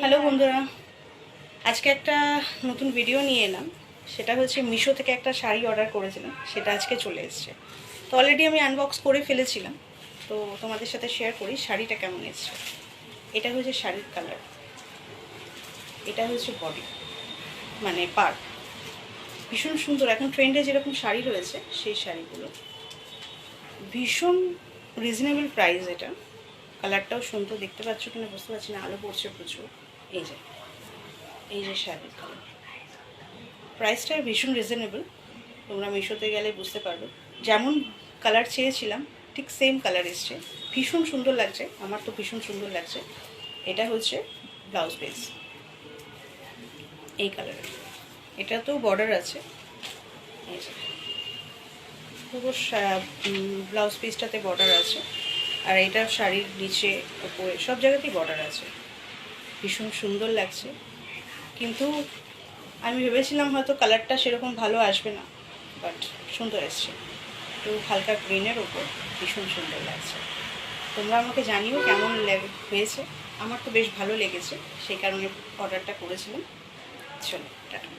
Hello বন্ধুরা, আজকে একটা নতুন ভিডিও নিয়ে এলাম। সেটা হচ্ছে মিশো থেকে একটা শাড়ি অর্ডার করেছিলাম, সেটা আজকে চলে এসেছে। তো অলরেডি আমি আনবক্স করে ফেলেছিলাম, তো তোমাদের সাথে শেয়ার করি শাড়িটা কেমন এসেছে। এটা হচ্ছে শাড়ির কালার, এটা হচ্ছে বডি, মানে পার। ভীষণ সুন্দর, এখন ট্রেন্ডে যেরকম শাড়ি রয়েছে সেই শাড়িগুলো। ভীষণ রিজনেবল প্রাইস এটা। কালারটাও সুন্দর, দেখতে পাচ্ছ কিনা বুঝতে পারছি না, আলো পড়ছে প্রচুর। এই যে শাড়ির কালার, প্রাইসটা ভীষণ রিজনেবল। তোমরা মিশোতে গেলে বুঝতে পারবে। যেমন কালার চেয়েছিলাম ঠিক সেম কালার এসছে, ভীষণ সুন্দর লাগছে, আমার তো ভীষণ সুন্দর লাগছে। এটা হচ্ছে ব্লাউজ পিস, এই কালারের। এটা তো বর্ডার আছে, এই যে পুরো ব্লাউজ পিসটাতে বর্ডার আছে, আর এটা শাড়ির নিচে উপরে সব জায়গাতেই বর্ডার আছে। ভীষণ সুন্দর লাগছে, কিন্তু আমি ভেবেছিলাম হয়তো কালারটা সেরকম ভালো আসবে না, বাট সুন্দর এসছে। একটু হালকা গ্রিনের ওপর ভীষণ সুন্দর লাগছে। তোমরা আমাকে জানিও কেমন হয়েছে। আমার তো বেশ ভালো লেগেছে, সেই কারণে অর্ডারটা করেছিলাম। চলো টাটা।